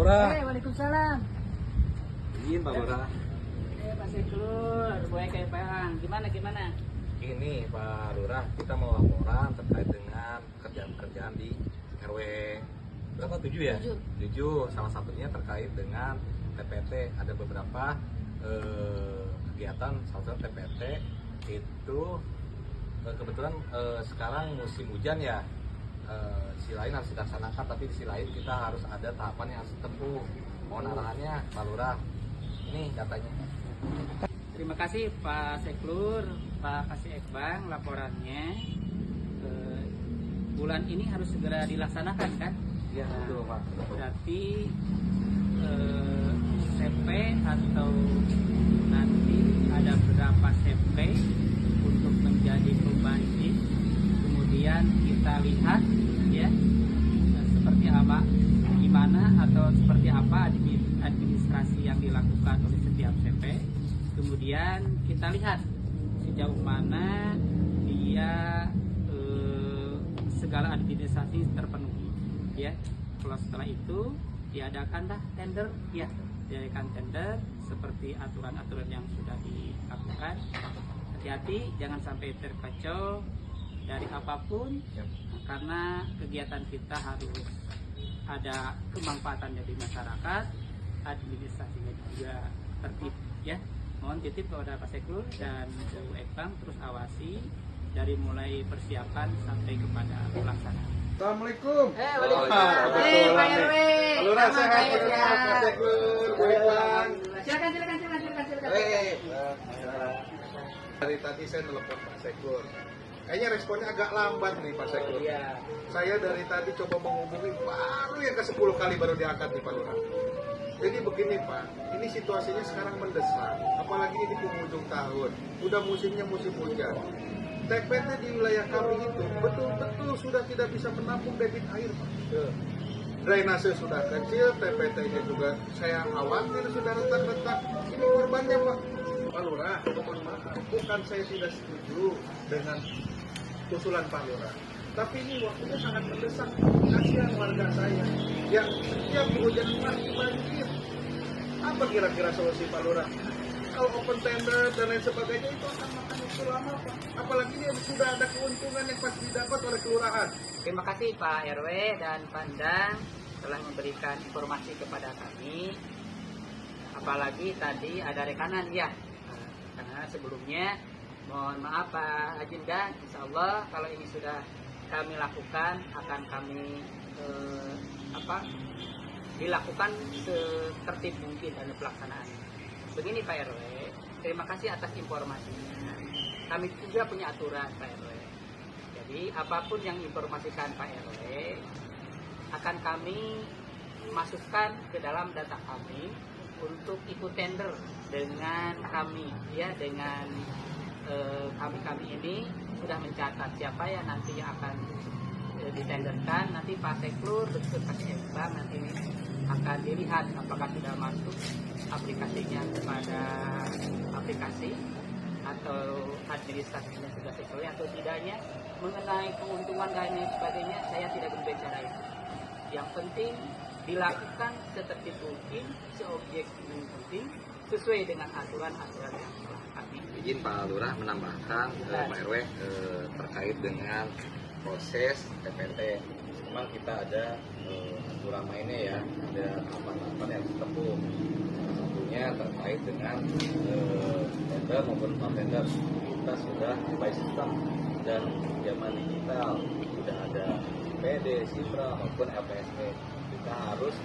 Lurah. Waalaikumsalam. Izin Pak Lurah. Pak Seklur, boleh kayak Bang. Gimana? Ini Pak Lurah, kita mau laporan terkait dengan pekerjaan-pekerjaan di RW berapa? 7 ya? 7. Salah satunya terkait dengan TPT. Ada beberapa kegiatan, salah satu TPT itu kebetulan sekarang musim hujan ya. Di sisi lain harus dilaksanakan, tapi di sisi lain kita harus ada tahapan yang harus ditempuh. Mohon arahannya Pak Lurah. Ini datanya. Terima kasih Pak Seklur, Pak Kasih Ekbang, laporannya. Bulan ini harus segera dilaksanakan kan? Iya betul Pak. Berarti CP atau nanti ada berapa CP untuk menjadi perubahan ini. Kemudian kita lihat ya seperti apa, gimana atau seperti apa administrasi yang dilakukan oleh setiap CP. Kemudian kita lihat sejauh mana dia segala administrasi terpenuhi ya. Kalau setelah itu diadakanlah tender ya, diadakan tender seperti aturan-aturan yang sudah dilakukan. Hati-hati jangan sampai terkecoh dari apapun, karena kegiatan kita harus ada kemanfaatan dari masyarakat, administrasinya juga tertib ya. Mohon titip kepada Pak Seklur dan Bu Ekbang terus awasi dari mulai persiapan sampai kepada pelaksanaan. Assalamualaikum. Waalaikumsalam. Pak RW. Lurah sehat, Pak Seklur, Bu Ekbang. Silakan. Dari tadi saya telepon Pak Seklur. Kayaknya responnya agak lambat nih Pak Seklur. Iya. Saya dari tadi coba menghubungi, baru yang ke-10 kali baru diangkat nih Pak Lurah. Jadi begini Pak, ini situasinya sekarang mendesak, apalagi ini di penghujung tahun, udah musimnya musim hujan. TPT di wilayah kami itu betul-betul sudah tidak bisa menampung debit air Pak. Drainase sudah kecil, TPT-nya juga saya khawatir sudah retak-retak. Ini korbannya Pak. Pak Lurah, mohon maaf, bukan saya tidak setuju dengan usulan Pak Lurah, tapi ini waktunya sangat mendesak. Kasihan warga saya yang setiap hujan pasti banjir. Apa kira-kira solusi Pak Lurah? Kalau open tender dan lain sebagainya itu akan makan waktu lama Pak. Apalagi ini sudah ada keuntungan yang pasti didapat oleh kelurahan. Terima kasih Pak RW dan Pandang telah memberikan informasi kepada kami. Apalagi tadi ada rekanan ya. Karena sebelumnya mohon maaf Pak Ajinda, insya Allah kalau ini sudah kami lakukan akan kami dilakukan setertib mungkin dalam pelaksanaan. Begini Pak RW, terima kasih atas informasinya. Kami juga punya aturan Pak RW. Jadi apapun yang informasikan Pak RW akan kami masukkan ke dalam data kami untuk ikut tender dengan kami ya, dengan kami ini sudah mencatat siapa yang nanti yang akan ditenderkan. Nanti Pak Seklur betul Pak Ekbang nanti akan dilihat apakah sudah masuk aplikasinya kepada aplikasi atau administrasinya sudah sesuai atau tidaknya. Mengenai keuntungan dan lain sebagainya saya tidak berbicara itu. Yang penting dilakukan setertib mungkin, seobjektif mungkin, sesuai dengan aturan-aturan yang telah kami. Izin Pak Lurah menambahkan Pak RW terkait dengan proses TPT. Memang kita ada aturan mainnya ya, ada tahapan-tahapan yang ditempuh. Salah satunya terkait dengan tender maupun non-tender. Kita sudah by sistem dan zaman digital, sudah ada PD, Sipra maupun LPSP. Kita harus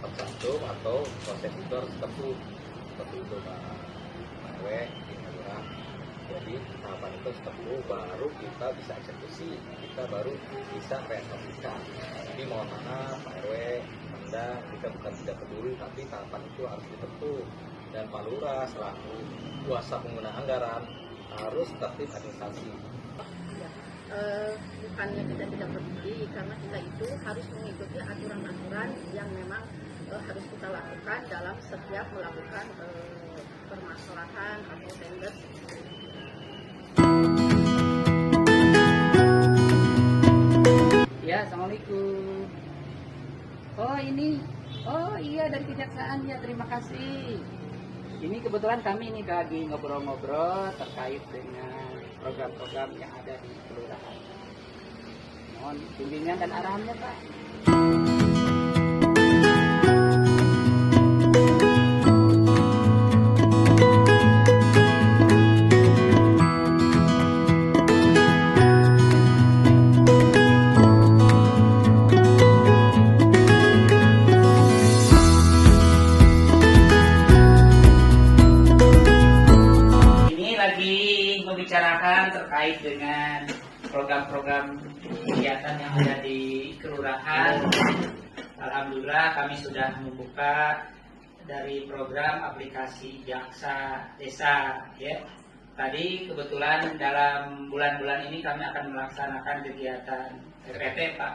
tercantum atau proses itu harus ditempuh seperti itu Pak RW di Lurah. Jadi tahapan itu ditempuh baru kita bisa eksekusi, kita baru bisa realisasikan. Jadi mohon maaf Pak RW, Anda kita bukan tidak peduli, tapi tahapan itu harus ditempuh. Dan Pak Lurah selaku kuasa pengguna anggaran harus tertib administrasi. Bukannya kita tidak peduli, karena kita itu harus mengikuti aturan-aturan yang memang harus kita lakukan dalam setiap melakukan permasalahan atau tender. Ya, assalamualaikum. Oh ini ya dari kejaksaan ya, terima kasih. Ini kebetulan kami ini lagi ngobrol-ngobrol terkait dengan program-program yang ada di kelurahan. Mohon bimbingan dan arahannya, Pak. Membicarakan terkait dengan program-program kegiatan yang ada di kelurahan. Alhamdulillah kami sudah membuka dari program aplikasi Jaksa Desa ya. Tadi kebetulan dalam bulan-bulan ini kami akan melaksanakan kegiatan TPT, Pak.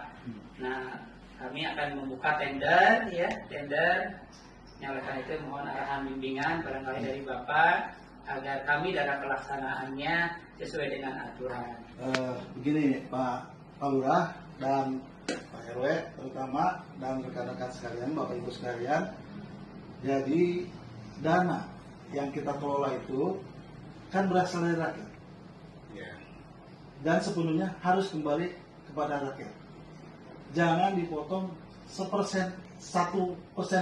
Nah, kami akan membuka tender ya, tender. Oleh karena itu mohon arahan bimbingan barangkali dari Bapak agar kami dalam pelaksanaannya sesuai dengan aturan. Begini Pak Lurah dan Pak RW terutama dan rekan-rekan sekalian, Bapak Ibu sekalian, jadi dana yang kita kelola itu kan berasal dari rakyat dan sepenuhnya harus kembali kepada rakyat. Jangan dipotong 1%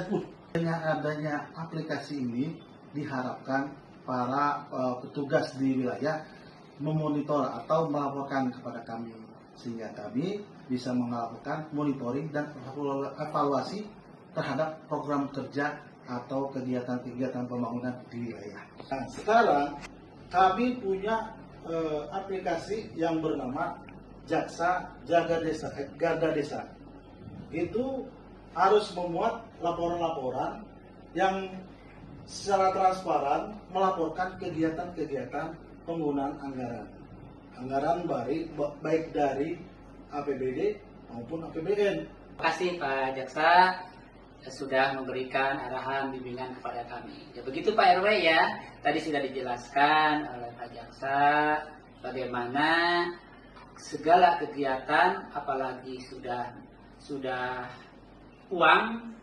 pun. Dengan adanya aplikasi ini diharapkan para petugas di wilayah memonitor atau melaporkan kepada kami sehingga kami bisa melakukan monitoring dan evaluasi terhadap program kerja atau kegiatan-kegiatan pembangunan di wilayah. Nah, sekarang kami punya aplikasi yang bernama Jaksa Jaga Desa, Garda Desa. Itu harus memuat laporan-laporan yang secara transparan melaporkan kegiatan-kegiatan penggunaan anggaran baik dari APBD maupun APBN. Terima kasih Pak Jaksa sudah memberikan arahan bimbingan kepada kami. Ya begitu Pak RW ya. Tadi sudah dijelaskan oleh Pak Jaksa bagaimana segala kegiatan apalagi sudah uang,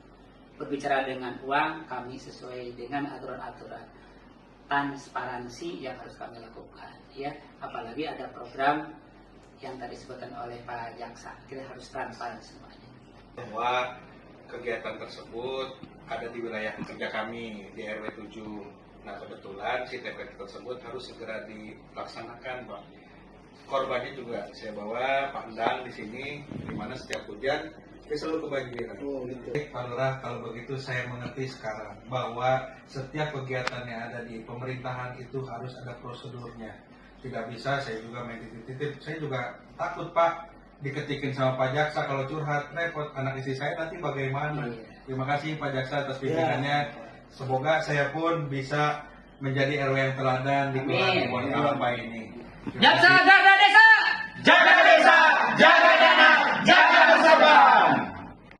berbicara dengan uang, kami sesuai dengan aturan-aturan transparansi yang harus kami lakukan ya. Apalagi ada program yang tadi disebutkan oleh Pak Jaksa, kita harus transparan semuanya. Bahwa kegiatan tersebut ada di wilayah kerja kami di RW 7. Nah kebetulan si TPT tersebut harus segera dilaksanakan, Pak. Korbannya juga saya bawa Pak Endang di sini, di mana setiap hujan dia selalu kebanjiran. Pak Lurah, kalau begitu saya mengerti sekarang bahwa setiap kegiatan yang ada di pemerintahan itu harus ada prosedurnya. Tidak bisa saya juga main titip-titip. Saya juga takut Pak diketikin sama Pak Jaksa kalau curhat, repot anak istri saya nanti bagaimana. Terima kasih Pak Jaksa atas bimbingannya. Semoga saya pun bisa menjadi RW yang teladan di Kelurahan Kebon Kelapa ini. Jaksa Garda Desa! Jaga Desa!